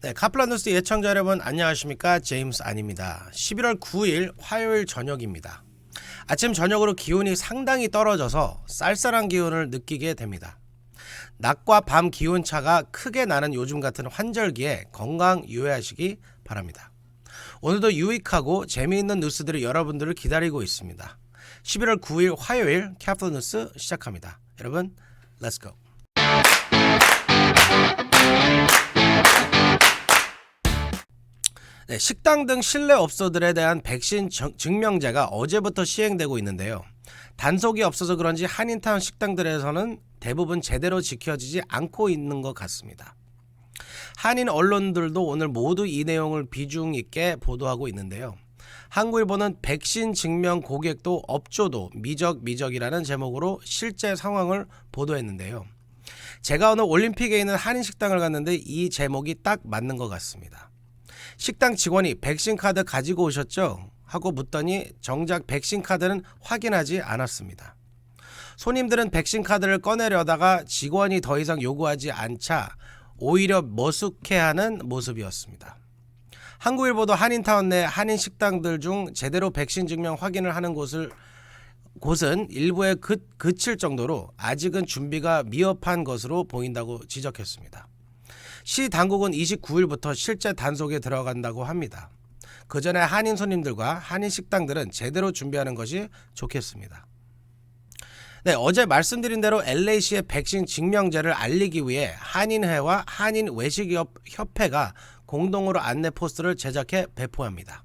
네, 카플란 뉴스 예청자 여러분 안녕하십니까? 제임스 안입니다. 11월 9일 화요일 저녁입니다. 아침 저녁으로 기온이 상당히 떨어져서 쌀쌀한 기온을 느끼게 됩니다. 낮과 밤 기온차가 크게 나는 요즘 같은 환절기에 건강 유의하시기 바랍니다. 오늘도 유익하고 재미있는 뉴스들이 여러분들을 기다리고 있습니다. 11월 9일 화요일 카플란 뉴스 시작합니다. 여러분, 렛츠 고! 네, 식당 등 실내 업소들에 대한 백신 증명제가 어제부터 시행되고 있는데요. 단속이 없어서 그런지 한인타운 식당들에서는 대부분 제대로 지켜지지 않고 있는 것 같습니다. 한인 언론들도 오늘 모두 이 내용을 비중 있게 보도하고 있는데요. 한국일보는 백신 증명 고객도 업조도 미적이라는 제목으로 실제 상황을 보도했는데요. 제가 오늘 올림픽에 있는 한인 식당을 갔는데 이 제목이 딱 맞는 것 같습니다. 식당 직원이 백신 카드 가지고 오셨죠? 하고 묻더니 정작 백신 카드는 확인하지 않았습니다. 손님들은 백신 카드를 꺼내려다가 직원이 더 이상 요구하지 않자 오히려 머쓱해하는 모습이었습니다. 한국일보도 한인타운 내 한인 식당들 중 제대로 백신 증명 확인을 하는 곳은 일부에 그칠 정도로 아직은 준비가 미흡한 것으로 보인다고 지적했습니다. 시 당국은 29일부터 실제 단속에 들어간다고 합니다. 그 전에 한인 손님들과 한인 식당들은 제대로 준비하는 것이 좋겠습니다. 네, 어제 말씀드린 대로 LA시의 백신 증명제를 알리기 위해 한인회와 한인 외식협회가 공동으로 안내 포스터를 제작해 배포합니다.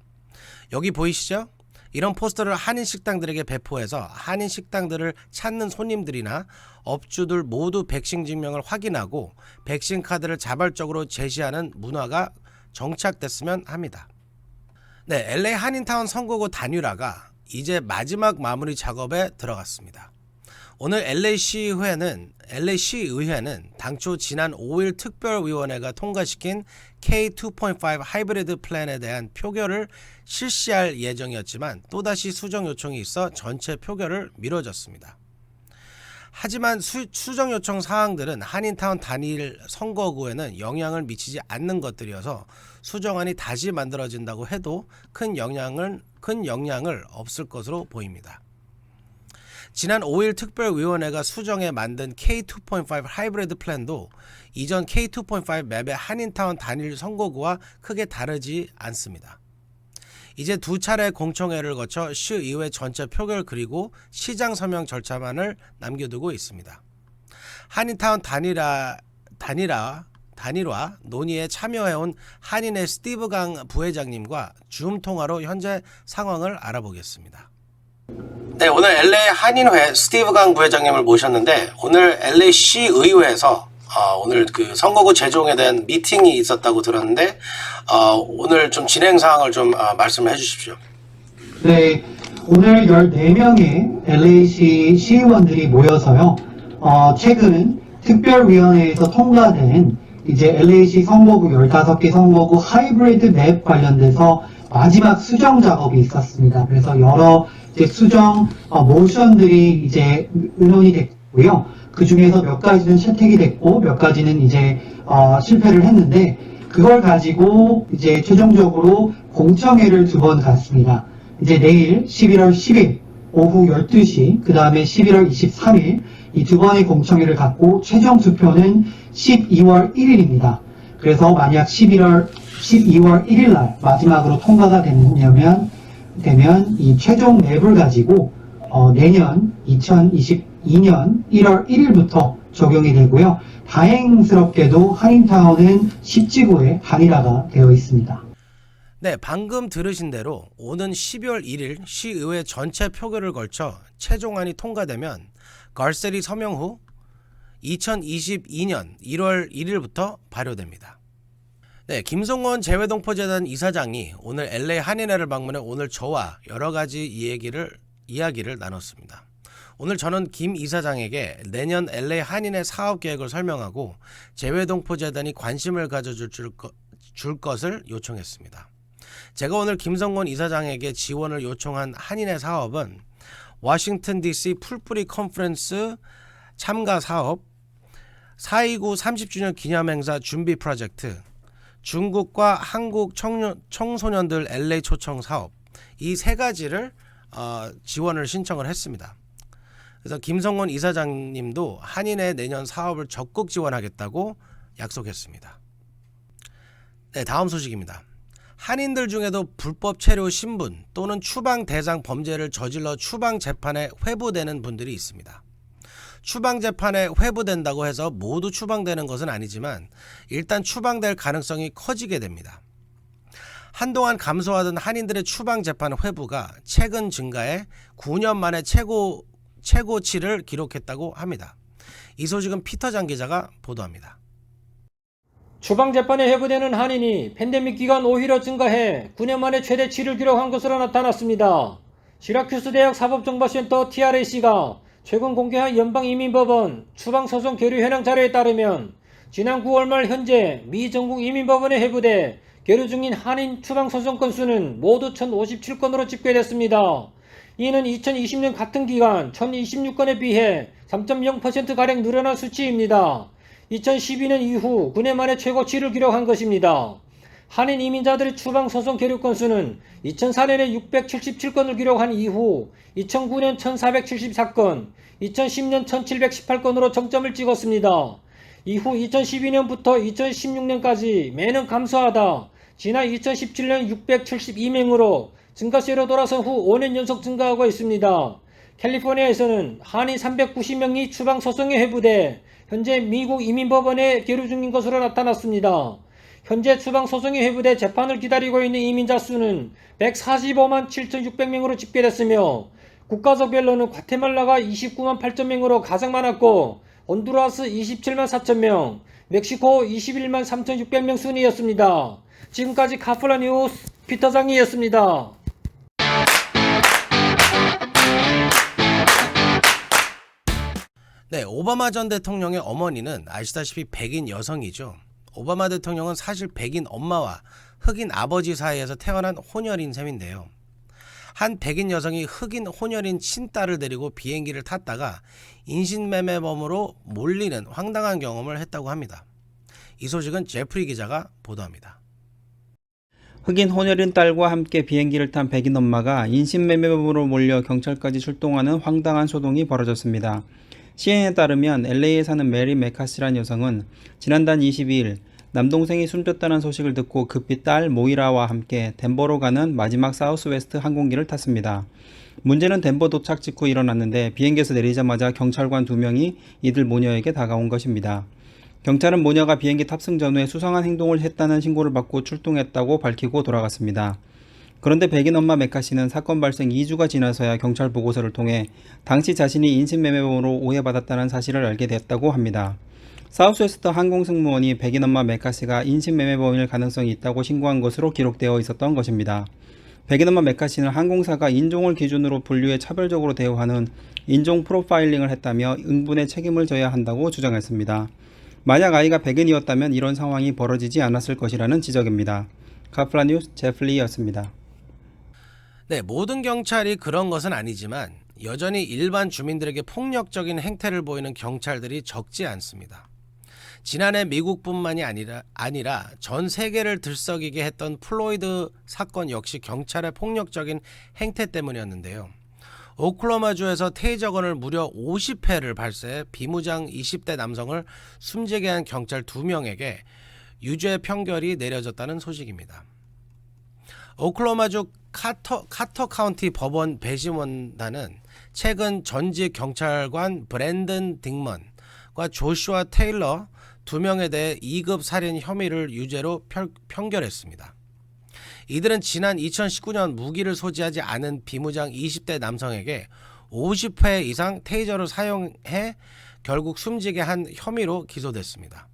여기 보이시죠? 이런 포스터를 한인 식당들에게 배포해서 한인 식당들을 찾는 손님들이나 업주들 모두 백신 증명을 확인하고 백신 카드를 자발적으로 제시하는 문화가 정착됐으면 합니다. 네, LA 한인타운 선거구 단일화가 이제 마지막 마무리 작업에 들어갔습니다. 오늘 LA시의회는 당초 지난 5일 특별위원회가 통과시킨 K2.5 하이브리드 플랜에 대한 표결을 실시할 예정이었지만 또다시 수정 요청이 있어 전체 표결을 미뤄졌습니다. 하지만 수정 요청 사항들은 한인타운 단일 선거구에는 영향을 미치지 않는 것들이어서 수정안이 다시 만들어진다고 해도 큰 영향을 없을 것으로 보입니다. 지난 5일 특별위원회가 수정해 만든 K2.5 하이브리드 플랜도 이전 K2.5 맵의 한인타운 단일 선거구와 크게 다르지 않습니다. 이제 두 차례 공청회를 거쳐 시의회 전체 표결 그리고 시장 서명 절차만을 남겨두고 있습니다. 한인타운 단일화 논의에 참여해온 한인의 스티브 강 부회장님과 줌 통화로 현재 상황을 알아보겠습니다. 네, 오늘 LA 한인회 스티브 강 부회장님을 모셨는데 오늘 LA 시의회에서 오늘 그 선거구 제정에 대한 미팅이 있었다고 들었는데 오늘 좀 진행 사항을 좀 말씀을 해주십시오. 네, 오늘 14명의 LA시 시의원들이 모여서요. 최근 특별위원회에서 통과된 이제 LA시 선거구 15개 선거구 하이브리드 맵 관련돼서 마지막 수정 작업이 있었습니다. 그래서 여러 이제 수정 모션들이 이제 의논이 됐고요. 그 중에서 몇 가지는 채택이 됐고 몇 가지는 이제 실패를 했는데 그걸 가지고 이제 최종적으로 공청회를 2번 갔습니다. 이제 내일 11월 10일 오후 12시 그 다음에 11월 23일 이 2번의 공청회를 갖고 최종 투표는 12월 1일입니다. 그래서 만약 12월 1일 날 마지막으로 통과가 되면 이 최종 맵을 가지고 내년 2022년 1월 1일부터 적용이 되고요. 다행스럽게도 한인타운은 10지구에 단일화가 되어 있습니다. 네, 방금 들으신 대로 오는 12월 1일 시의회 전체 표결을 걸쳐 최종안이 통과되면 걸셀이 서명 후 2022년 1월 1일부터 발효됩니다. 네, 김성원 재외동포재단 이사장이 오늘 LA 한인회를 방문해 오늘 저와 여러 가지 이야기를 나눴습니다. 오늘 저는 김 이사장에게 내년 LA 한인회 사업 계획을 설명하고 재외동포재단이 관심을 가져줄 것을 요청했습니다. 제가 오늘 김성원 이사장에게 지원을 요청한 한인회 사업은 워싱턴 DC 풀뿌리 컨퍼런스 참가 사업, 4.29 30주년 기념행사 준비 프로젝트, 중국과 한국 청소년들 LA 초청 사업, 이 세 가지를 지원을 신청을 했습니다. 그래서 김성원 이사장님도 한인의 내년 사업을 적극 지원하겠다고 약속했습니다. 네, 다음 소식입니다. 한인들 중에도 불법 체류 신분 또는 추방 대상 범죄를 저질러 추방 재판에 회부되는 분들이 있습니다. 추방 재판에 회부된다고 해서 모두 추방되는 것은 아니지만 일단 추방될 가능성이 커지게 됩니다. 한동안 감소하던 한인들의 추방 재판 회부가 최근 증가해 9년 만에 최고치를 기록했다고 합니다. 이 소식은 피터장 기자가 보도합니다. 추방 재판에 회부되는 한인이 팬데믹 기간 오히려 증가해 9년 만에 최대치를 기록한 것으로 나타났습니다. 시라큐스 대학 사법정보센터 TRAC가 최근 공개한 연방이민법원 추방소송 계류 현황 자료에 따르면 지난 9월 말 현재 미 전국 이민법원에 회부돼 계류 중인 한인 추방소송 건수는 모두 1057건으로 집계됐습니다. 이는 2020년 같은 기간 1026건에 비해 3.0%가량 늘어난 수치입니다. 2012년 이후 9년 만에 최고치를 기록한 것입니다. 한인 이민자들의 추방소송 계류 건수는 2004년에 677건을 기록한 이후 2009년 1474건, 2010년 1718건으로 정점을 찍었습니다. 이후 2012년부터 2016년까지 매년 감소하다 지난 2017년 672명으로 증가세로 돌아선 후 5년 연속 증가하고 있습니다. 캘리포니아에서는 한인 390명이 추방소송에 회부돼 현재 미국 이민법원에 계류 중인 것으로 나타났습니다. 현재 추방소송에 회부돼 재판을 기다리고 있는 이민자 수는 145만 7,600명으로 집계됐으며 국가적별로는 과테말라가 29만 8,000명으로 가장 많았고 온두라스 27만 4,000명, 멕시코 21만 3,600명 순이었습니다. 지금까지 카플라 뉴스 피터장이었습니다. 네, 오바마 전 대통령의 어머니는 아시다시피 백인 여성이죠. 오바마 대통령은 사실 백인 엄마와 흑인 아버지 사이에서 태어난 혼혈인 셈인데요. 한 백인 여성이 흑인 혼혈인 친딸을 데리고 비행기를 탔다가 인신매매범으로 몰리는 황당한 경험을 했다고 합니다. 이 소식은 제프리 기자가 보도합니다. 흑인 혼혈인 딸과 함께 비행기를 탄 백인 엄마가 인신매매범으로 몰려 경찰까지 출동하는 황당한 소동이 벌어졌습니다. CNN에 따르면 LA에 사는 메리 메카시라는 여성은 지난달 22일 남동생이 숨졌다는 소식을 듣고 급히 딸 모이라와 함께 덴버로 가는 마지막 사우스웨스트 항공기를 탔습니다. 문제는 덴버 도착 직후 일어났는데 비행기에서 내리자마자 경찰관 2명이 이들 모녀에게 다가온 것입니다. 경찰은 모녀가 비행기 탑승 전후에 수상한 행동을 했다는 신고를 받고 출동했다고 밝히고 돌아갔습니다. 그런데 백인 엄마 메카시는 사건 발생 2주가 지나서야 경찰 보고서를 통해 당시 자신이 인신매매범으로 오해받았다는 사실을 알게 됐다고 합니다. 사우스웨스트 항공승무원이 백인 엄마 메카시가 인신매매범일 가능성이 있다고 신고한 것으로 기록되어 있었던 것입니다. 백인 엄마 메카시는 항공사가 인종을 기준으로 분류해 차별적으로 대우하는 인종 프로파일링을 했다며 응분의 책임을 져야 한다고 주장했습니다. 만약 아이가 백인이었다면 이런 상황이 벌어지지 않았을 것이라는 지적입니다. 카플라 뉴스 제플리였습니다. 네, 모든 경찰이 그런 것은 아니지만 여전히 일반 주민들에게 폭력적인 행태를 보이는 경찰들이 적지 않습니다. 지난해 미국뿐만이 아니라 전 세계를 들썩이게 했던 플로이드 사건 역시 경찰의 폭력적인 행태 때문이었는데요. 오클라호마주에서 테이저건을 무려 50회를 발사해 비무장 20대 남성을 숨지게 한 경찰 2명에게 유죄 판결이 내려졌다는 소식입니다. 오클라호마주 카터 카운티 법원 배심원단은 최근 전직 경찰관 브랜든 딕먼과 조슈아 테일러 2명에 대해 2급 살인 혐의를 유죄로 판결했습니다. 이들은 지난 2019년 무기를 소지하지 않은 비무장 20대 남성에게 50회 이상 테이저를 사용해 결국 숨지게 한 혐의로 기소됐습니다.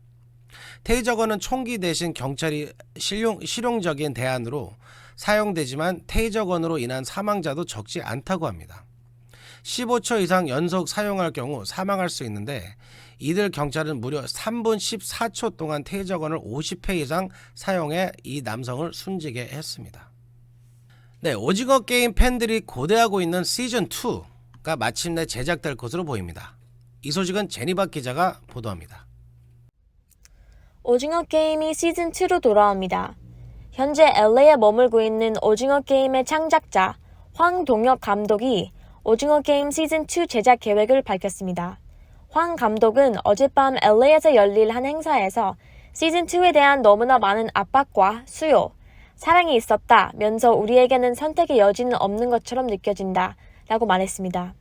테이저건은 총기 대신 경찰이 실용적인 대안으로 사용되지만 테이저건으로 인한 사망자도 적지 않다고 합니다. 15초 이상 연속 사용할 경우 사망할 수 있는데 이들 경찰은 무려 3분 14초 동안 테이저건을 50회 이상 사용해 이 남성을 숨지게 했습니다. 네, 오징어 게임 팬들이 고대하고 있는 시즌2가 마침내 제작될 것으로 보입니다. 이 소식은 제니박 기자가 보도합니다. 오징어 게임이 시즌2로 돌아옵니다. 현재 LA에 머물고 있는 오징어 게임의 창작자 황동혁 감독이 오징어 게임 시즌2 제작 계획을 밝혔습니다. 황 감독은 어젯밤 LA에서 열릴 한 행사에서 시즌2에 대한 너무나 많은 압박과 수요, 사랑이 있었다면서 우리에게는 선택의 여지는 없는 것처럼 느껴진다 라고 말했습니다.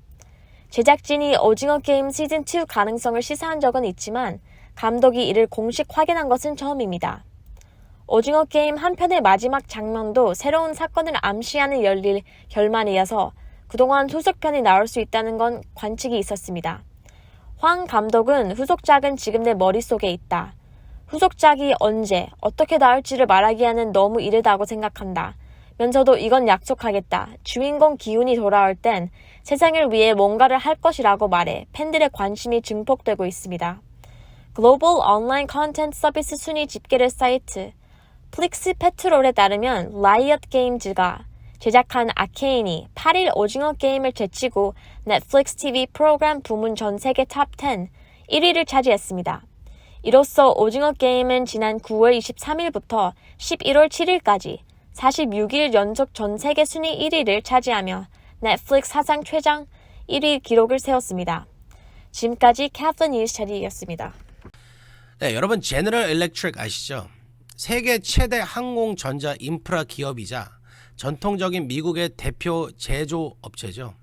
제작진이 오징어 게임 시즌2 가능성을 시사한 적은 있지만 감독이 이를 공식 확인한 것은 처음입니다. 오징어 게임 한 편의 마지막 장면도 새로운 사건을 암시하는 열릴 결말이어서 그동안 후속편이 나올 수 있다는 건 관측이 있었습니다. 황 감독은 후속작은 지금 내 머릿속에 있다. 후속작이 언제, 어떻게 나올지를 말하기에는 너무 이르다고 생각한다. 면서도 이건 약속하겠다. 주인공 기훈이 돌아올 땐 세상을 위해 뭔가를 할 것이라고 말해 팬들의 관심이 증폭되고 있습니다. 글로벌 온라인 콘텐츠 서비스 순위 집계를 사이트 플릭스 페트롤에 따르면 라이엇 게임즈가 제작한 아케인이 8일 오징어 게임을 제치고 넷플릭스 TV 프로그램 부문 전 세계 탑 10 1위를 차지했습니다. 이로써 오징어 게임은 지난 9월 23일부터 11월 7일까지 46일 연속 전 세계 순위 1위를 차지하며 넷플릭스 사상 최장 1위 기록을 세웠습니다. 지금까지 캐플린 뉴스 자리였습니다. 네, 여러분 제너럴 일렉트릭 아시죠? 세계 최대 항공 전자 인프라 기업이자 전통적인 미국의 대표 제조 업체죠.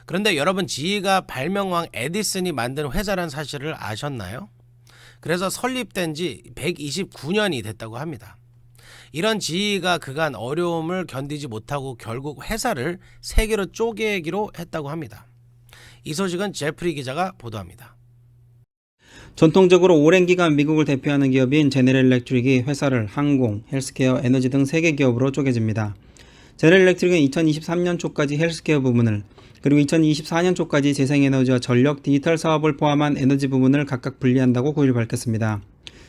그런데 여러분 GE가 발명왕 에디슨이 만든 회사란 사실을 아셨나요? 그래서 설립된 지 129년이 됐다고 합니다. 이런 GE가 그간 어려움을 견디지 못하고 결국 회사를 세 개로 쪼개기로 했다고 합니다. 이 소식은 제프리 기자가 보도합니다. 전통적으로 오랜 기간 미국을 대표하는 기업인 제너럴 일렉트릭이 회사를 항공, 헬스케어, 에너지 등 3개 기업으로 쪼개집니다. 제너럴 일렉트릭은 2023년 초까지 헬스케어 부문을, 그리고 2024년 초까지 재생에너지와 전력, 디지털 사업을 포함한 에너지 부문을 각각 분리한다고 9일 밝혔습니다.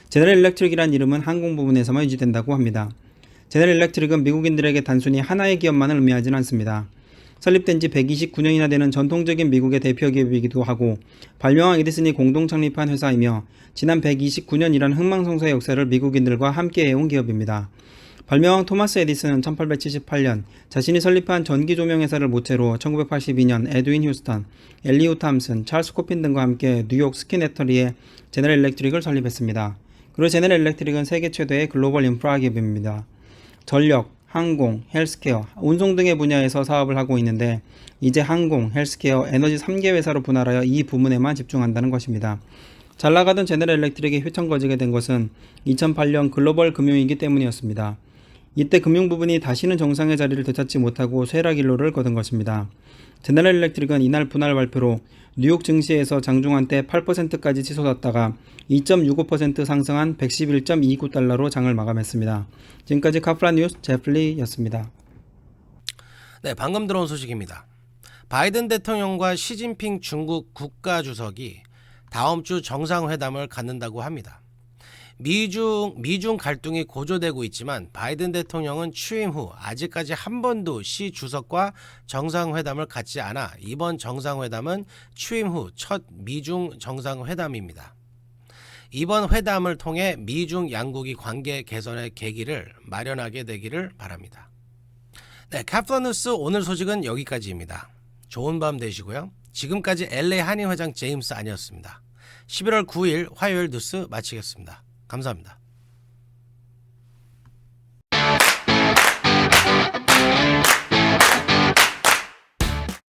제너럴 일렉트릭이란 이름은 항공 부문에서만 유지된다고 합니다. 제너럴 일렉트릭은 미국인들에게 단순히 하나의 기업만을 의미하진 않습니다. 설립된 지 129년이나 되는 전통적인 미국의 대표 기업이기도 하고 발명왕 에디슨이 공동 창립한 회사이며 지난 129년이라는 흥망성쇠의 역사를 미국인들과 함께 해온 기업입니다. 발명왕 토마스 에디슨은 1878년 자신이 설립한 전기조명회사를 모체로 1982년 에드윈 휴스턴, 엘리오 탐슨, 찰스 코핀 등과 함께 뉴욕 스키네터리에 제너럴 일렉트릭을 설립했습니다. 그리고 제너럴 일렉트릭은 세계 최대의 글로벌 인프라 기업입니다. 전력, 항공, 헬스케어, 운송 등의 분야에서 사업을 하고 있는데 이제 항공, 헬스케어, 에너지 3개 회사로 분할하여 이 부문에만 집중한다는 것입니다. 잘 나가던 제너럴 일렉트릭이 휘청거지게 된 것은 2008년 글로벌 금융위기 때문이었습니다. 이때 금융 부분이 다시는 정상의 자리를 되찾지 못하고 쇠락 일로를 거둔 것입니다. 제너럴 일렉트릭은 이날 분할 발표로 뉴욕 증시에서 장중한 때 8%까지 치솟았다가 2.65% 상승한 111.29달러로 장을 마감했습니다. 지금까지 카플란 뉴스 제플리였습니다. 네, 방금 들어온 소식입니다. 바이든 대통령과 시진핑 중국 국가주석이 다음 주 정상회담을 갖는다고 합니다. 미중 갈등이 고조되고 있지만 바이든 대통령은 취임 후 아직까지 한 번도 시 주석과 정상회담을 갖지 않아 이번 정상회담은 취임 후 첫 미중 정상회담입니다. 이번 회담을 통해 미중 양국이 관계 개선의 계기를 마련하게 되기를 바랍니다. 네, 카플란 뉴스 오늘 소식은 여기까지입니다. 좋은 밤 되시고요. 지금까지 LA 한인회장 제임스 아니었습니다. 11월 9일 화요일 뉴스 마치겠습니다. 감사합니다.